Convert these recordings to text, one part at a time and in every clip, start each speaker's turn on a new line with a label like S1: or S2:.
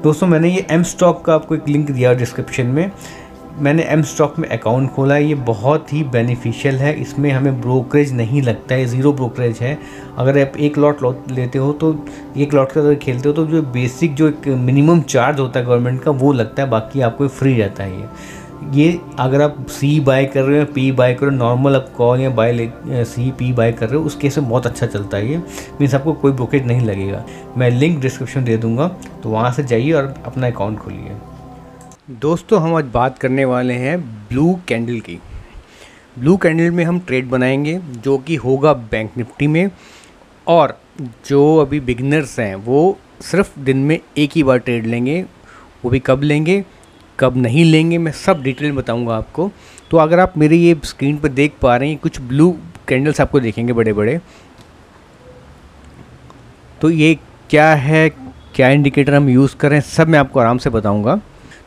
S1: दोस्तों मैंने ये एम स्टॉक का आपको एक लिंक दिया डिस्क्रिप्शन में। मैंने एम स्टॉक में अकाउंट खोला है। ये बहुत ही बेनिफिशियल है, इसमें हमें ब्रोकरेज नहीं लगता है, ज़ीरो ब्रोकरेज है। अगर आप एक लॉट लेते हो तो एक लॉट का अगर खेलते हो तो जो बेसिक जो एक मिनिमम चार्ज होता है गवर्नमेंट का वो लगता है, बाकी आपको फ्री रहता है। ये अगर आप सी बाय कर रहे हो, पी बाय कर रहे हो, नॉर्मल आप कॉल या बाय सी पी बाय कर रहे हो, उस केस में बहुत अच्छा चलता है। ये मीन्स आपको कोई ब्रोकरेज नहीं लगेगा। मैं लिंक डिस्क्रिप्शन दे दूंगा, तो वहाँ से जाइए और अपना अकाउंट खोलिए। दोस्तों हम आज बात करने वाले हैं ब्लू कैंडल की। ब्लू कैंडल में हम ट्रेड बनाएंगे जो कि होगा बैंक निफ्टी में, और जो अभी बिगिनर्स हैं वो सिर्फ दिन में एक ही बार ट्रेड लेंगे। वो भी कब लेंगे कब नहीं लेंगे मैं सब डिटेल बताऊंगा आपको। तो अगर आप मेरे ये स्क्रीन पर देख पा रहे हैं, कुछ ब्लू कैंडल्स आपको देखेंगे बड़े बड़े। तो ये क्या है, क्या इंडिकेटर हम यूज़ करें, सब मैं आपको आराम से बताऊंगा।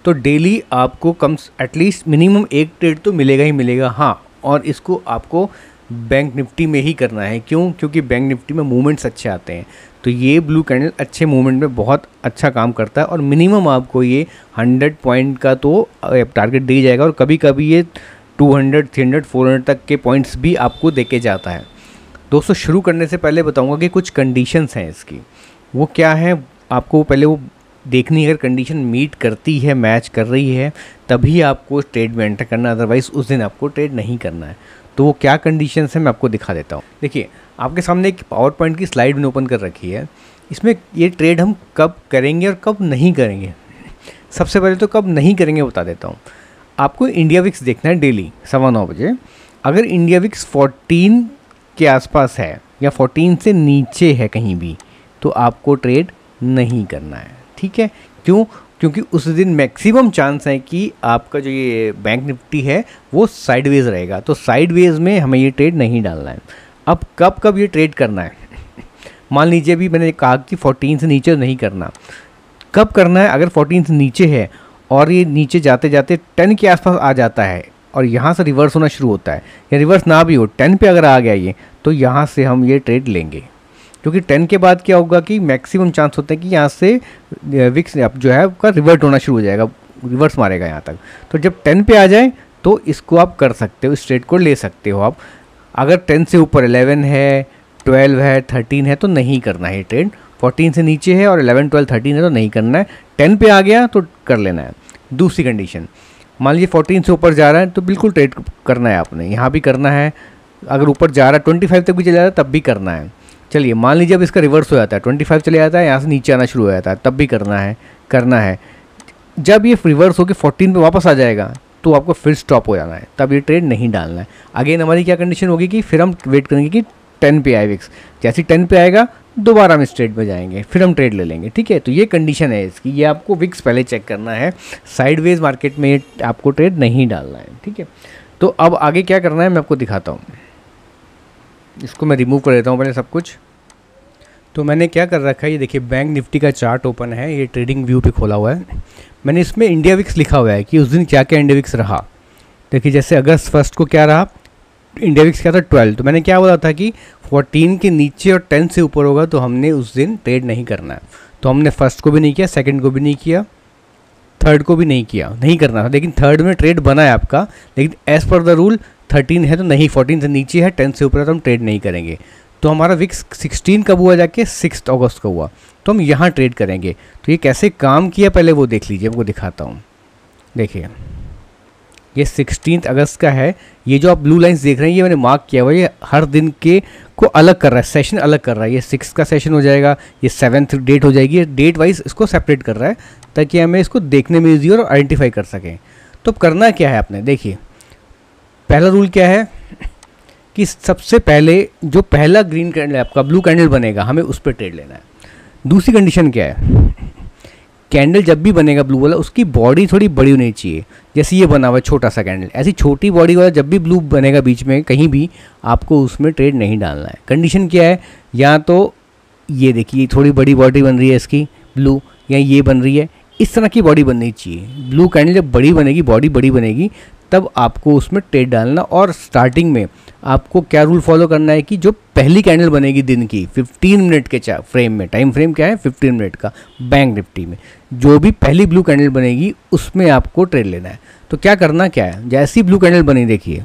S1: तो डेली आपको कम एटलीस्ट मिनिमम एक ट्रेड तो मिलेगा ही मिलेगा। हाँ, और इसको आपको बैंक निफ्टी में ही करना है। क्यों? क्योंकि बैंक निफ्टी में मूवमेंट्स अच्छे आते हैं। तो ये ब्लू कैंडल अच्छे मूवमेंट में बहुत अच्छा काम करता है, और मिनिमम आपको ये 100 पॉइंट का तो टारगेट दे जाएगा, और कभी कभी ये 200, 300, 400 तक के पॉइंट्स भी आपको देके जाता है। दोस्तों शुरू करने से पहले बताऊंगा कि कुछ कंडीशंस हैं इसकी। वो क्या है आपको पहले वो देखनी है। अगर कंडीशन मीट करती है, मैच कर रही है, तभी आपको ट्रेड में एंटर करना, अदरवाइज़ उस दिन आपको ट्रेड नहीं करना है। तो वो क्या कंडीशंस हैं मैं आपको दिखा देता हूँ। देखिए आपके सामने एक पावर पॉइंट की स्लाइड मैंने ओपन कर रखी है। इसमें ये ट्रेड हम कब करेंगे और कब नहीं करेंगे। सबसे पहले तो कब नहीं करेंगे बता देता हूँ। आपको इंडिया विक्स देखना है डेली 9:15 बजे। अगर इंडिया विक्स 14 के आसपास है या 14 से नीचे है कहीं भी, तो आपको ट्रेड नहीं करना है। ठीक है, क्यों? क्योंकि उस दिन मैक्सिमम चांस है कि आपका जो ये बैंक निफ्टी है वो साइडवेज रहेगा। तो साइडवेज में हमें ये ट्रेड नहीं डालना है। अब कब ये ट्रेड करना है, मान लीजिए अभी मैंने कहा कि 14 से नीचे नहीं करना। कब करना है? अगर 14 से नीचे है और ये नीचे जाते जाते 10 के आसपास आ जाता है और यहाँ से रिवर्स होना शुरू होता है, या रिवर्स ना भी हो 10 पे अगर आ गया ये, तो यहाँ से हम ये ट्रेड लेंगे। क्योंकि 10 के बाद क्या होगा कि मैक्सिमम चांस होता है कि यहाँ से विक्स जो है आपका रिवर्ट होना शुरू हो जाएगा, रिवर्स मारेगा यहाँ तक। तो जब 10 पे आ जाए तो इसको आप कर सकते हो, इस ट्रेड को ले सकते हो आप। अगर 10 से ऊपर 11 है, 12 है, 13 है तो नहीं करना है ट्रेड। 14 से नीचे है और 11, 12, 13 है तो नहीं करना है। 10 पे आ गया तो कर लेना है। दूसरी कंडीशन, मान लीजिए 14 से ऊपर जा रहा है तो बिल्कुल ट्रेड करना है आपने, यहाँ भी करना है। अगर ऊपर जा रहा है 25 तक भी चला जाता है तब भी करना है। चलिए मान लीजिए अब इसका रिवर्स हो जाता है, 25 चले जाता है, यहाँ से नीचे आना शुरू हो जाता है, तब भी करना है। जब ये रिवर्स होकर 14 पे वापस आ जाएगा तो आपको फिर स्टॉप हो जाना है, तब ये ट्रेड नहीं डालना है। अगेन हमारी क्या कंडीशन होगी कि फिर हम वेट करेंगे कि 10 पे आए विक्स। जैसे 10 पे आएगा दोबारा हम इस ट्रेड में जाएंगे, फिर हम ट्रेड ले लेंगे। ठीक है, तो ये कंडीशन है इसकी। ये आपको विक्स पहले चेक करना है। साइडवेज मार्केट में आपको ट्रेड नहीं डालना है। ठीक है, तो अब आगे क्या करना है मैं आपको दिखाता हूँ। इसको मैं रिमूव कर देता हूँ पहले सब कुछ। तो मैंने क्या कर रखा है, ये देखिए बैंक निफ्टी का चार्ट ओपन है, ये ट्रेडिंग व्यू पे खोला हुआ है। मैंने इसमें इंडिया विक्स लिखा हुआ है कि उस दिन क्या क्या इंडिया विक्स रहा। देखिए जैसे अगस्त 1 को क्या रहा, इंडिया विक्स क्या था 12। तो मैंने क्या बोला था कि 14 के नीचे और 10 से ऊपर होगा तो हमने उस दिन ट्रेड नहीं करना है। तो हमने फर्स्ट को भी नहीं किया, सेकंड को भी नहीं किया, थर्ड को भी नहीं किया, नहीं करना था। लेकिन थर्ड में ट्रेड बना है आपका, लेकिन एज़ पर द रूल 13 है तो नहीं, 14 से नीचे है, 10 से ऊपर है तो हम ट्रेड नहीं करेंगे। तो हमारा विक्स 16 कब हुआ जाके 6 अगस्त का हुआ, तो हम यहाँ ट्रेड करेंगे। तो ये कैसे काम किया पहले वो देख लीजिए, आपको दिखाता हूँ। देखिए ये 16 अगस्त का है। ये जो आप ब्लू लाइंस देख रहे हैं ये मैंने मार्क किया हुआ है, ये हर दिन के को अलग कर रहा है, सेशन अलग कर रहा है। ये 6 का सेशन हो जाएगा, ये 7th डेट हो जाएगी, ये डेट वाइज इसको सेपरेट कर रहा है ताकि हमें इसको देखने में ईजी और आइडेंटिफाई कर सकें। तो करना क्या है आपने, देखिए पहला रूल क्या है कि सबसे पहले जो पहला ग्रीन कैंडल आपका ब्लू कैंडल बनेगा हमें उस पर ट्रेड लेना है। दूसरी कंडीशन क्या है, कैंडल जब भी बनेगा ब्लू वाला उसकी बॉडी थोड़ी बड़ी होनी चाहिए। जैसे ये बना हुआ है छोटा सा कैंडल, ऐसी छोटी बॉडी वाला जब भी ब्लू बनेगा बीच में कहीं भी, आपको उसमें ट्रेड नहीं डालना है। कंडीशन क्या है, या तो ये देखिए थोड़ी बड़ी बॉडी बन रही है इसकी ब्लू, या ये बन रही है, इस तरह की बॉडी बननी चाहिए। ब्लू कैंडल जब बड़ी बनेगी, बॉडी बड़ी बनेगी, तब आपको उसमें ट्रेड डालना। और स्टार्टिंग में आपको क्या रूल फॉलो करना है कि जो पहली कैंडल बनेगी दिन की 15 मिनट के फ्रेम में, टाइम फ्रेम क्या है 15 मिनट का, बैंक निफ्टी में जो भी पहली ब्लू कैंडल बनेगी उसमें आपको ट्रेड लेना है। तो क्या करना क्या है, जैसी ब्लू कैंडल बनी देखिए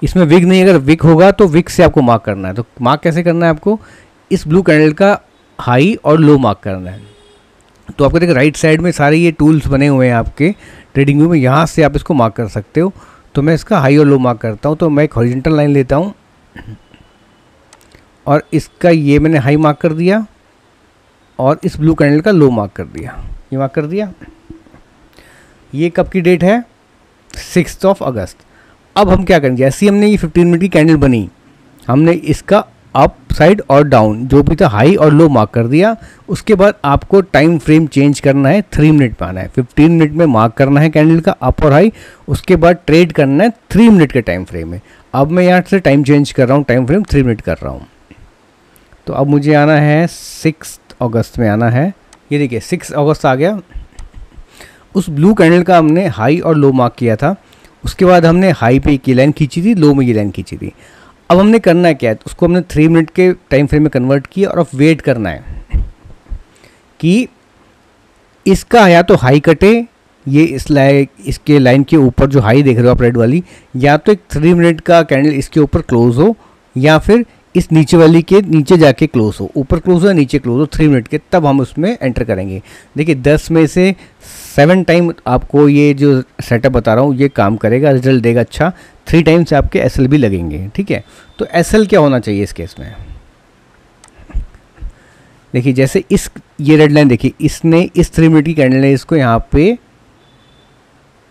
S1: इसमें विक नहीं, अगर विक होगा तो विक से आपको मार्क करना है। तो मार्क कैसे करना है, आपको इस ब्लू कैंडल का हाई और लो मार्क करना है। तो आपको देखिए राइट साइड में सारे ये टूल्स बने हुए हैं आपके ट्रेडिंग व्यू में, यहाँ से आप इसको मार्क कर सकते हो। तो मैं इसका हाई और लो मार्क करता हूँ। तो मैं एक हॉरिजॉन्टल लाइन लेता हूँ और इसका ये मैंने हाई मार्क कर दिया और इस ब्लू कैंडल का लो मार्क कर दिया, ये मार्क कर दिया। ये कब की डेट है, 6 अगस्त। अब हम क्या करेंगे, जैसे ही हमने ये 15 मिनट की कैंडल बनी, हमने इसका अप साइड और डाउन जो भी था हाई और लो मार्क कर दिया। उसके बाद आपको टाइम फ्रेम चेंज करना है, 3 मिनट पे आना है। 15 मिनट में मार्क करना है कैंडल का अप और हाई, उसके बाद ट्रेड करना है 3 मिनट के टाइम फ्रेम में। अब मैं यहाँ से टाइम चेंज कर रहा हूँ, टाइम फ्रेम 3 मिनट कर रहा हूँ। तो अब मुझे आना है 6 अगस्त में आना है। ये देखिए 6 अगस्त आ गया। उस ब्लू कैंडल का हमने हाई और लो मार्क किया था। उसके बाद हमने हाई पे ये लाइन खींची थी, लो में ये लाइन खींची थी। अब हमने करना है क्या है, उसको हमने 3 मिनट के टाइम फ्रेम में कन्वर्ट किया और अब वेट करना है कि इसका या तो हाई कटे, ये इसके लाइन के ऊपर जो हाई देख रहे हो आप रेड वाली, या तो एक 3 मिनट का कैंडल इसके ऊपर क्लोज हो, या फिर इस नीचे वाली के नीचे जाके क्लोज हो, ऊपर क्लोज हो या नीचे क्लोज हो 3 मिनट के, तब हम उसमें एंटर करेंगे। देखिए 10 में से 7 टाइम आपको ये जो सेटअप बता रहा हूँ ये काम करेगा, रिजल्ट देगा अच्छा। 3 टाइम से आपके एसएल भी लगेंगे, ठीक है। तो एसएल क्या होना चाहिए इस केस में, देखिए जैसे ये रेड लाइन देखिए, इसने इस 3 मिनट की कैंडल ने इसको यहाँ पे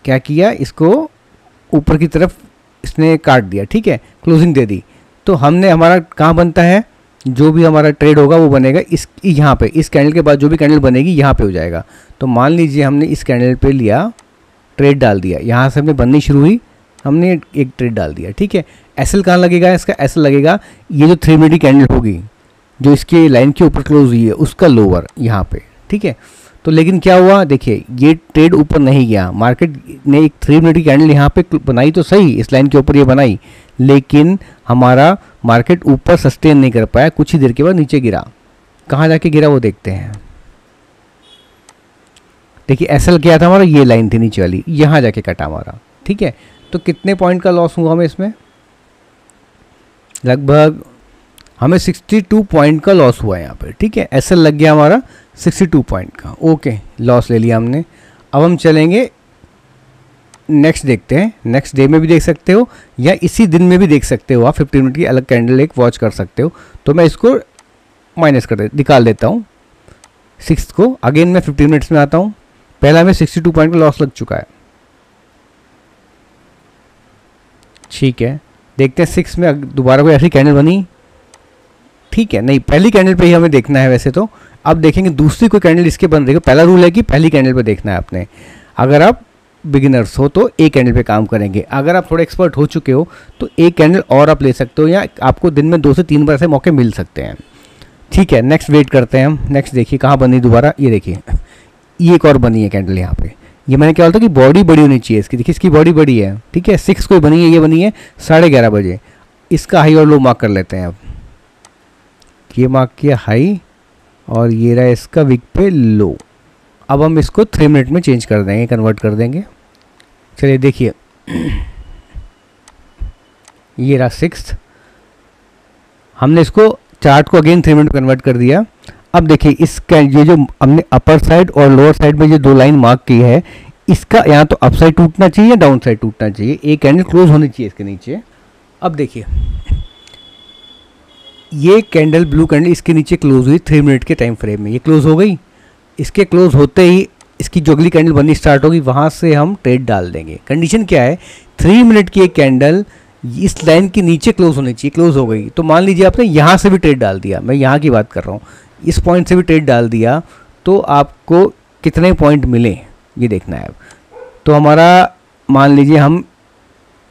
S1: क्या किया, इसको ऊपर की तरफ इसने काट दिया, ठीक है, क्लोजिंग दे दी। तो हमने हमारा कहाँ बनता है, जो भी हमारा ट्रेड होगा वो बनेगा इस यहाँ पे, इस कैंडल के बाद जो भी कैंडल बनेगी यहाँ पे हो जाएगा। तो मान लीजिए हमने इस कैंडल पे लिया, ट्रेड डाल दिया, यहाँ से हमने बननी शुरू हुई, हमने एक ट्रेड डाल दिया, ठीक है। एसएल कहाँ लगेगा, इसका एसएल लगेगा ये जो 3 मिनट की कैंडल होगी जो इसके लाइन के ऊपर क्लोज हुई है उसका लोअर यहाँ पे, ठीक है। तो लेकिन क्या हुआ, देखिए ये ट्रेड ऊपर नहीं गया, मार्केट ने एक 3 मिनट की कैंडल यहाँ पे बनाई तो सही, इस लाइन के ऊपर ये बनाई, लेकिन हमारा मार्केट ऊपर सस्टेन नहीं कर पाया, कुछ ही देर के बाद नीचे गिरा। कहाँ जाके गिरा वो देखते हैं। देखिए एसएल क्या था हमारा, ये लाइन थी नीचे वाली, यहाँ जाके कटा हमारा, ठीक है। तो कितने पॉइंट का लॉस हुआ हमें इसमें, लगभग हमें 62 पॉइंट का लॉस हुआ है यहाँ पे, ठीक है। एसएल लग गया हमारा 62 पॉइंट का, ओके, लॉस ले लिया हमने। अब हम चलेंगे नेक्स्ट, देखते हैं नेक्स्ट डे में भी देख सकते हो या इसी दिन में भी देख सकते हो आप, 15 मिनट की अलग कैंडल एक वॉच कर सकते हो। तो मैं इसको माइनस निकाल देता हूँ 6 को, अगेन मैं 15 मिनट्स में आता हूँ। पहला हमें 62 पॉइंट का लॉस लग चुका है, ठीक है। देखते हैं 6 में दोबारा कोई ऐसी कैंडल बनी, ठीक है, नहीं पहली कैंडल पे ही हमें देखना है वैसे तो। अब देखेंगे दूसरी कोई कैंडल इसके बन रही है। पहला रूल है कि पहली कैंडल पे देखना है आपने। अगर आप बिगिनर्स हो तो एक कैंडल पे काम करेंगे, अगर आप थोड़े एक्सपर्ट हो चुके हो तो एक कैंडल और आप ले सकते हो, या आपको दिन में 2 से 3 बार ऐसे मौके मिल सकते हैं, ठीक है। नेक्स्ट वेट करते हैं हम। नेक्स्ट देखिए कहाँ बनी दोबारा, ये देखिए ये एक और बनी है कैंडल यहाँ पे। ये मैंने क्या बोला था कि बॉडी बड़ी होनी चाहिए इसकी, देखिए इसकी बॉडी बड़ी है, ठीक है। 6 कोई बनी है, ये बनी है 11:30 बजे। इसका हाई और लो मार्क कर लेते हैं। अब ये मार्क किया हाई और ये रहा इसका विक पे लो। अब हम इसको 3 मिनट में चेंज कर देंगे, कन्वर्ट कर देंगे। चलिए देखिए ये रहा 6, हमने इसको चार्ट को अगेन 3 मिनट कन्वर्ट कर दिया। अब देखिए इसका ये जो हमने अपर साइड और लोअर साइड में जो 2 लाइन मार्क की है, इसका यहाँ तो अप साइड टूटना चाहिए या डाउन साइड टूटना चाहिए, एक कैंडल क्लोज होनी चाहिए इसके नीचे। अब देखिए ये कैंडल ब्लू कैंडल इसके नीचे क्लोज हुई 3 मिनट के टाइम फ्रेम में, ये क्लोज हो गई। इसके क्लोज होते ही इसकी जो अगली कैंडल बननी स्टार्ट होगी, वहाँ से हम ट्रेड डाल देंगे। कंडीशन क्या है, 3 मिनट की एक कैंडल इस लाइन के नीचे क्लोज होनी चाहिए, क्लोज हो गई। तो मान लीजिए आपने यहाँ से भी ट्रेड डाल दिया, मैं यहाँ की बात कर रहा हूँ, इस पॉइंट से भी ट्रेड डाल दिया, तो आपको कितने पॉइंट मिले ये देखना है। तो हमारा मान लीजिए हम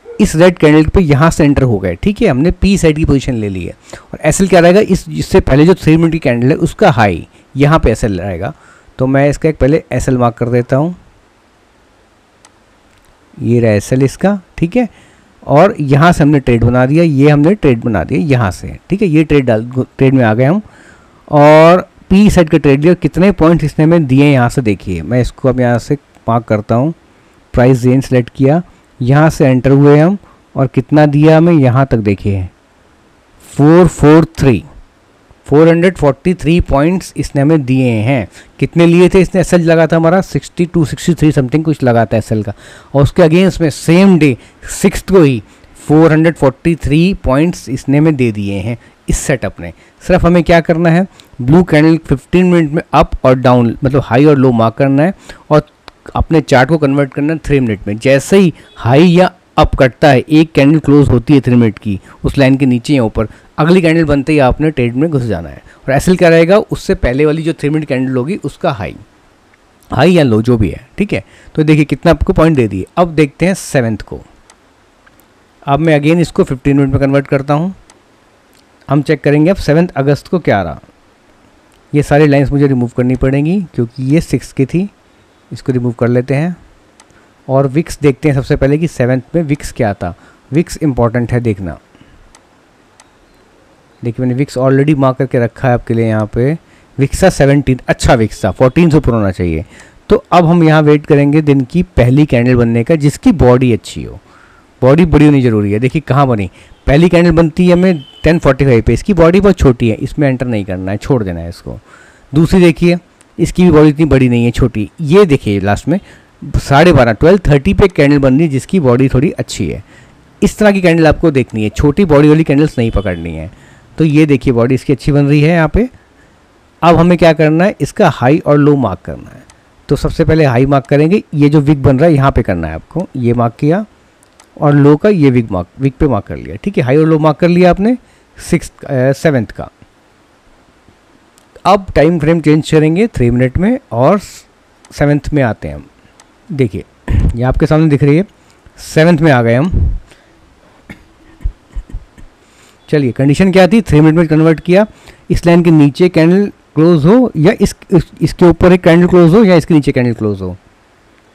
S1: इस रेड कैंडल पे यहाँ से एंटर हो गए, ठीक है, हमने पी साइड की पोजीशन ले ली है। और एसएल क्या रहेगा, इससे पहले जो 3 मिनट की कैंडल है उसका हाई यहाँ पे एसएल रहेगा। तो मैं इसका एक पहले एसएल मार्क कर देता हूँ, ये रहा एसएल इसका, ठीक है। और यहाँ से हमने ट्रेड बना दिया, ये हमने ट्रेड बना दिया यहाँ से, ठीक है। ये ट्रेड में आ गए हम और पी साइड का ट्रेड लिया। कितने पॉइंट्स इसने हमें दिए यहाँ से देखिए, मैं इसको अब यहाँ से मार्क करता हूँ। प्राइस रेंज सेलेक्ट किया, यहाँ से एंटर हुए हम और कितना दिया हमें यहाँ तक देखिए 443 पॉइंट्स इसने हमें दिए हैं। कितने लिए थे इसने, एसएल लगा था हमारा 62 63 समथिंग कुछ लगा था एसएल का, और उसके अगेंस्ट में सेम डे 6 को ही 443 पॉइंट्स इसने हमें दे दिए हैं इस सेटअप ने। सिर्फ हमें क्या करना है, ब्लू कैंडल 15 मिनट में अप और डाउन मतलब हाई और लो मार्क करना है और अपने चार्ट को कन्वर्ट करना है 3 मिनट में। जैसे ही हाई या अप कटता है, एक कैंडल क्लोज होती है 3 मिनट की उस लाइन के नीचे या ऊपर, अगली कैंडल बनते ही आपने ट्रेड में घुस जाना है। और एसएल क्या रहेगा, उससे पहले वाली जो 3 मिनट कैंडल होगी उसका हाई या लो जो भी है, ठीक है। तो देखिए कितना आपको पॉइंट दे दिए। अब देखते हैं 7th को। अब मैं अगेन इसको 15 मिनट में कन्वर्ट करता हूँ। हम चेक करेंगे अब 7 अगस्त को क्या रहा। ये सारी लाइंस मुझे रिमूव करनी पड़ेंगी क्योंकि ये 6 की थी, इसको रिमूव कर लेते हैं। और विक्स देखते हैं सबसे पहले कि 7th में विक्स क्या था। विक्स इंपॉर्टेंट है देखना। देखिए मैंने विक्स ऑलरेडी मार्क करके रखा है आपके लिए यहाँ पे। विक्स था 17, अच्छा विक्स था, 14 से ऊपर होना चाहिए। तो अब हम यहाँ वेट करेंगे दिन की पहली कैंडल बनने का जिसकी बॉडी अच्छी हो। बॉडी बड़ी होनी ज़रूरी है। देखिए कहाँ बनी, पहली कैंडल बनती है हमें 10:45 पे, इसकी बॉडी बहुत छोटी है, इसमें एंटर नहीं करना है, छोड़ देना है इसको। दूसरी देखिए इसकी भी बॉडी इतनी बड़ी नहीं है, छोटी। ये देखिए लास्ट में 12:30 12:30 पे कैंडल बन रही है जिसकी बॉडी थोड़ी अच्छी है। इस तरह की कैंडल आपको देखनी है, छोटी बॉडी वाली कैंडल्स नहीं पकड़नी है। तो ये देखिए बॉडी इसकी अच्छी बन रही है यहाँ पे। अब हमें क्या करना है, इसका हाई और लो मार्क करना है। तो सबसे पहले हाई मार्क करेंगे, ये जो विक बन रहा है यहाँ पे करना है आपको, ये मार्क किया। और लो का ये विक पे मार्क कर लिया, ठीक है। हाई और लो मार्क कर लिया आपने 7th का। अब टाइम फ्रेम चेंज करेंगे 3 मिनट में और 7th में आते हैं हम। देखिए ये आपके सामने दिख रही है, 7th में आ गए हम। चलिए कंडीशन क्या थी, 3 मिनट में कन्वर्ट किया। इस लाइन के नीचे कैंडल क्लोज हो या इसके ऊपर एक कैंडल क्लोज हो या इसके नीचे कैंडल क्लोज हो।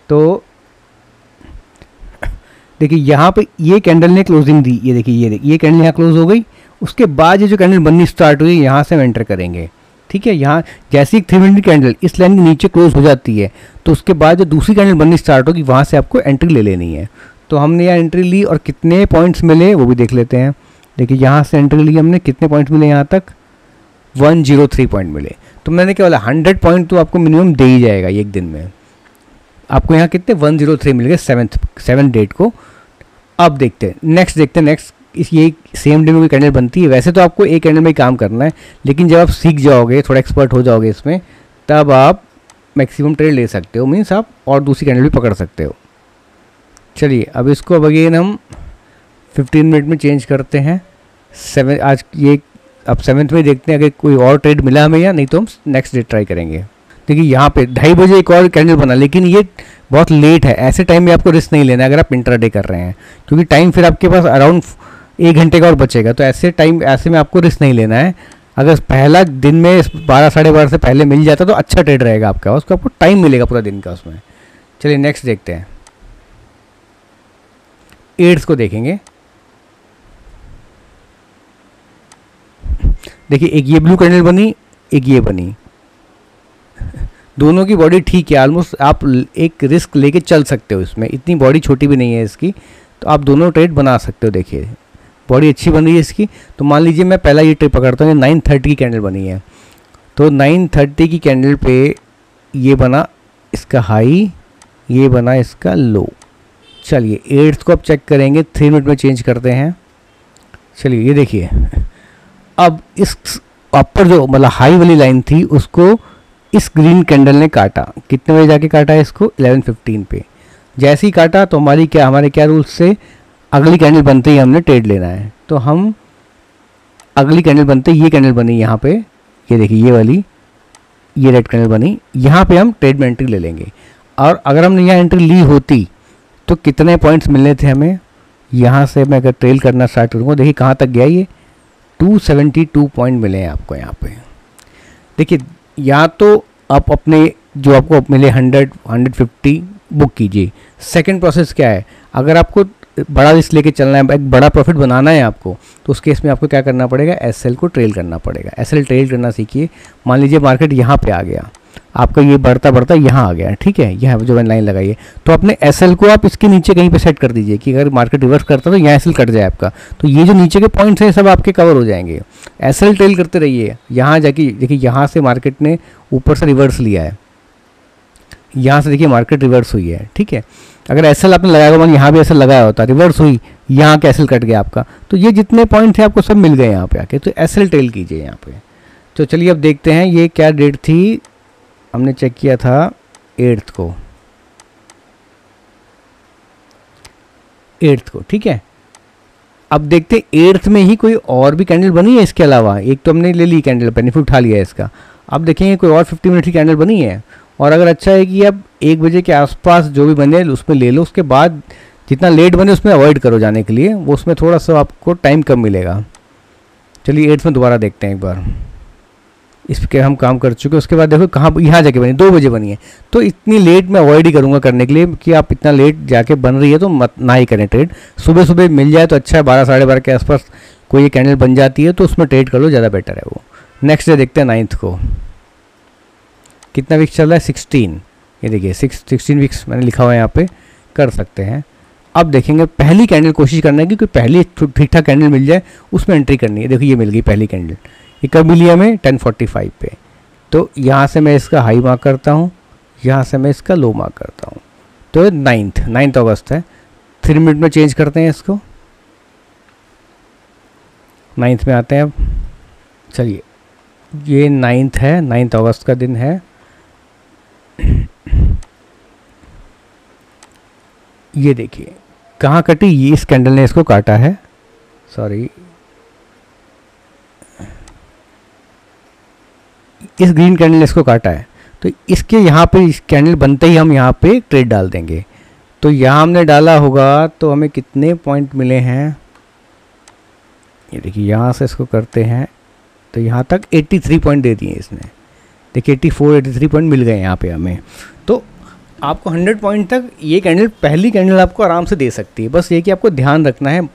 S1: तो देखिए यहाँ पे ये कैंडल ने क्लोजिंग दी, ये देखिए ये कैंडल यहाँ क्लोज हो गई। उसके बाद ये जो कैंडल बननी स्टार्ट हुई यहाँ से हम एंटर करेंगे, ठीक है। यहाँ जैसे ही 3 मिनट कैंडल इस लाइन के नीचे क्लोज हो जाती है तो उसके बाद जो दूसरी कैंडल बननी स्टार्ट होगी वहाँ से आपको एंट्री ले लेनी है। तो हमने यहाँ एंट्री ली और कितने पॉइंट्स मिले वो भी देख लेते हैं। देखिए यहाँ से एंट्री ली हमने, कितने पॉइंट्स मिले यहाँ तक, 103 पॉइंट मिले। तो मैंने क्या बोला 100 पॉइंट तो आपको मिनिमम दे ही जाएगा एक दिन में। आपको यहाँ कितने 103 मिल गए 7 डेट को। अब देखते हैं नेक्स्ट इस ये सेम डे में कोई कैंडल बनती है। वैसे तो आपको एक कैंडल में ही काम करना है, लेकिन जब आप सीख जाओगे, थोड़ा एक्सपर्ट हो जाओगे इसमें, तब आप मैक्सिमम ट्रेड ले सकते हो, मीन्स आप और दूसरी कैंडल भी पकड़ सकते हो। चलिए अब इसको अब अगेन हम 15 मिनट में चेंज करते हैं। आज ये अब 7th में देखते हैं अगर कोई और ट्रेड मिला हमें या नहीं तो हम नेक्स्ट डे ट्राई करेंगे। देखिए यहाँ पे 2:30 बजे एक और कैंडल बना, लेकिन ये बहुत लेट है। ऐसे टाइम में आपको रिस्क नहीं लेना है अगर आप इंट्राडे कर रहे हैं, क्योंकि टाइम फिर आपके पास अराउंड 1 घंटे का और बचेगा। तो ऐसे में आपको रिस्क नहीं लेना है। अगर पहला दिन में 12 साढ़े 12 से पहले मिल जाता तो अच्छा ट्रेड रहेगा आपका, उसको आपको टाइम मिलेगा पूरा दिन का उसमें। चलिए नेक्स्ट देखते हैं, 8th को देखेंगे। देखिए एक ये ब्लू कैंडल बनी, एक ये बनी, दोनों की बॉडी ठीक है, ऑलमोस्ट आप एक रिस्क लेके चल सकते हो इसमें, इतनी बॉडी छोटी भी नहीं है इसकी, तो आप दोनों ट्रेड बना सकते हो। देखिए बॉडी अच्छी बन रही है इसकी। तो मान लीजिए मैं पहला ये ट्रेड पकड़ता हूँ, 9:30 की कैंडल बनी है, तो 9:30 की कैंडल पे ये बना इसका हाई, ये बना इसका लो। चलिए 8th को अब चेक करेंगे, 3 मिनट में चेंज करते हैं। चलिए ये देखिए अब इस अपर जो मतलब हाई वाली लाइन थी उसको इस ग्रीन कैंडल ने काटा। कितने बजे जाके काटा है इसको, 11:15 पे। जैसे ही काटा तो हमारे क्या रूल्स से अगली कैंडल बनते ही हमने ट्रेड लेना है। तो हम अगली कैंडल बनते ही ये कैंडल बनी यहाँ पे, ये देखिए ये वाली, ये रेड कैंडल बनी, यहाँ पे हम ट्रेड में एंट्री ले लेंगे। और अगर हमने यहाँ एंट्री ली होती तो कितने पॉइंट्स मिलने थे हमें, यहाँ से मैं अगर ट्रेल करना स्टार्ट करूँगा, देखिए कहाँ तक गया ये, 272 पॉइंट मिले हैं आपको यहाँ पे। देखिए या तो आप अपने जो आपको मिले 100, 150 बुक कीजिए। सेकंड प्रोसेस क्या है, अगर आपको बड़ा रिस्क लेके चलना है, एक बड़ा प्रॉफिट बनाना है आपको, तो उस केस में आपको क्या करना पड़ेगा, एसएल को ट्रेल करना पड़ेगा। एसएल ट्रेल करना सीखिए। मान लीजिए मार्केट यहाँ पे आ गया, आपका ये बढ़ता बढ़ता यहाँ आ गया, ठीक है, यहाँ जो मैंने लाइन लगाई है, तो अपने एसएल को आप इसके नीचे कहीं पे सेट कर दीजिए कि अगर मार्केट रिवर्स करता तो यहाँ एसएल कट जाए आपका, तो ये जो नीचे के पॉइंट्स हैं सब आपके कवर हो जाएंगे। एसएल ट्रेल करते रहिए। यहाँ जाके देखिए, यहाँ से मार्केट ने ऊपर से रिवर्स लिया है, यहाँ से देखिए मार्केट रिवर्स हुई है, ठीक है। अगर एसएल आपने लगाया होगा, यहाँ भी एसएल लगाया होता, रिवर्स हुई, यहाँ का एसएल कट गया आपका, तो ये जितने पॉइंट थे आपको सब मिल गए यहाँ पे आके, तो एसएल ट्रेल कीजिए यहाँ पे। तो चलिए अब देखते हैं ये क्या डेट थी, हमने चेक किया था 8th को, ठीक है। अब देखते 8th में ही कोई और भी कैंडल बनी है इसके अलावा। एक तो हमने ले ली कैंडल, बेनिफिट उठा लिया है इसका। अब देखेंगे कोई और 50 मिनट की कैंडल बनी है, और अगर अच्छा है कि अब 1 बजे के आसपास जो भी बने उसमें ले लो, उसके बाद जितना लेट बने उसमें अवॉइड करो जाने के लिए, वो उसमें थोड़ा सा आपको टाइम कम मिलेगा। चलिए 8th में दोबारा देखते हैं एक बार। इस पर हम काम कर चुके हैं। उसके बाद देखो कहाँ, यहाँ जाके बनी, 2 बजे बनी है, तो इतनी लेट मैं अवॉइड ही करूँगा करने के लिए कि आप इतना लेट जाके बन रही है तो मत ना ही करें ट्रेड। सुबह सुबह मिल जाए तो अच्छा है, 12 साढ़े 12 के आसपास कोई ये कैंडल बन जाती है तो उसमें ट्रेड कर लो, ज़्यादा बेटर है वो। नेक्स्ट डे देखते हैं 9th को कितना वीक्स चल रहा है, 16। ये देखिए 16 वीक्स मैंने लिखा हुआ है यहाँ पे, कर सकते हैं। अब देखेंगे पहली कैंडल, कोशिश करना है कि कोई पहली ठीक ठाक कैंडल मिल जाए, उसमें एंट्री करनी है। देखिए ये मिल गई पहली कैंडल, ये कब मिली हमें, 10:45 पे। तो यहाँ से मैं इसका हाई मार्क करता हूँ, यहाँ से मैं इसका लो मार्क करता हूँ। तो 9 अगस्त है, 3 मिनट में चेंज करते हैं इसको, 9 में आते हैं अब। चलिए ये 9 है, 9 अगस्त का दिन है। ये देखिए कहाँ कटी, ये इस कैंडल ने इसको काटा है, सॉरी इस ग्रीन कैंडल ने इसको काटा है। तो इसके यहाँ पे इस कैंडल बनते ही हम यहाँ पे ट्रेड डाल देंगे। तो यहाँ हमने डाला होगा तो हमें कितने पॉइंट मिले हैं, ये देखिए यहाँ से इसको करते हैं तो यहाँ तक 83 पॉइंट दे दिए इसने। देखिए 83 पॉइंट मिल गए यहाँ पे हमें। तो आपको 100 पॉइंट तक ये कैंडल, पहली कैंडल आपको आराम से दे सकती है। बस ये कि आपको ध्यान रखना है,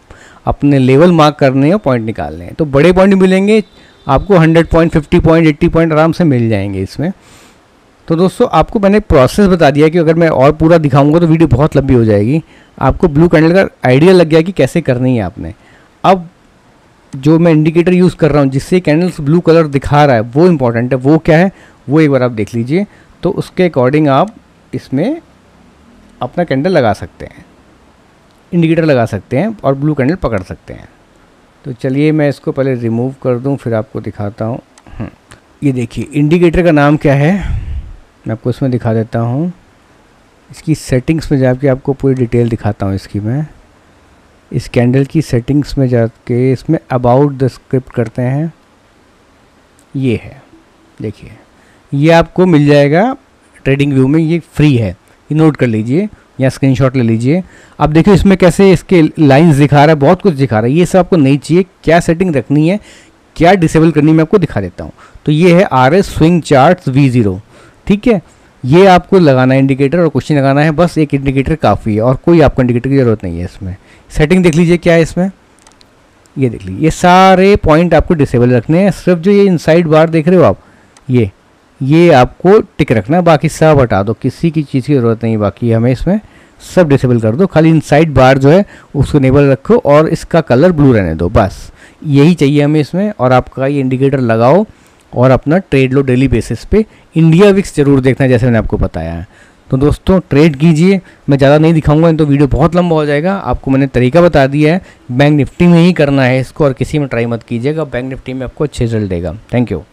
S1: अपने लेवल मार्क करने हैं और पॉइंट निकालने हैं। तो बड़े पॉइंट मिलेंगे आपको, 100 पॉइंट, 50 पॉइंट, 80 पॉइंट आराम से मिल जाएंगे इसमें। तो दोस्तों आपको मैंने प्रोसेस बता दिया कि अगर मैं और पूरा दिखाऊंगा तो वीडियो बहुत लंबी हो जाएगी। आपको ब्लू कैंडल का आइडिया लग गया कि कैसे करनी है आपने। अब जो मैं इंडिकेटर यूज़ कर रहा हूँ जिससे कैंडल्स ब्लू कलर दिखा रहा है वो इंपॉर्टेंट है, वो क्या है वो एक बार आप देख लीजिए। तो उसके अकॉर्डिंग आप इसमें अपना कैंडल लगा सकते हैं, इंडिकेटर लगा सकते हैं और ब्लू कैंडल पकड़ सकते हैं। तो चलिए मैं इसको पहले रिमूव कर दूं फिर आपको दिखाता हूं। ये देखिए इंडिकेटर का नाम क्या है, मैं आपको इसमें दिखा देता हूं। इसकी सेटिंग्स में जाके आपको पूरी डिटेल दिखाता हूं इसकी। मैं इस कैंडल की सेटिंग्स में जाके इसमें अबाउट द स्क्रिप्ट करते हैं, ये है देखिए, ये आपको मिल जाएगा ट्रेडिंग व्यू में, ये फ्री है, ये नोट कर लीजिए या स्क्रीनशॉट ले लीजिए। अब देखिए इसमें कैसे इसके लाइंस दिखा रहा है, बहुत कुछ दिखा रहा है। ये सब आपको नहीं चाहिए, क्या सेटिंग रखनी है, क्या डिसेबल करनी है, मैं आपको दिखा देता हूँ। तो ये है RS स्विंग चार्ट्स V0, ठीक है। ये आपको लगाना है इंडिकेटर और कुछ नहीं लगाना है, बस एक इंडिकेटर काफ़ी है और कोई आपको इंडिकेटर की ज़रूरत नहीं है इसमें। सेटिंग देख लीजिए क्या है इसमें, ये देख लीजिए, ये सारे पॉइंट आपको डिसेबल रखने हैं। सिर्फ जो ये इनसाइड बार देख रहे हो आप, ये आपको टिक रखना है, बाकी सब हटा दो, किसी की चीज़ की ज़रूरत नहीं। बाकी हमें इसमें सब डिसेबल कर दो, खाली इनसाइड बार जो है उसको इनेबल रखो और इसका कलर ब्लू रहने दो, बस यही चाहिए हमें इसमें। और आपका ये इंडिकेटर लगाओ और अपना ट्रेड लो डेली बेसिस पे। इंडिया विक्स जरूर देखना जैसे मैंने आपको बताया है। तो दोस्तों ट्रेड कीजिए, मैं ज़्यादा नहीं दिखाऊंगा तो वीडियो बहुत लंबा हो जाएगा। आपको मैंने तरीका बता दिया है, बैंक निफ्टी में ही करना है इसको और किसी में ट्राई मत कीजिएगा। बैंक निफ्टी में आपको अच्छे रिजल्ट देगा। Thank you.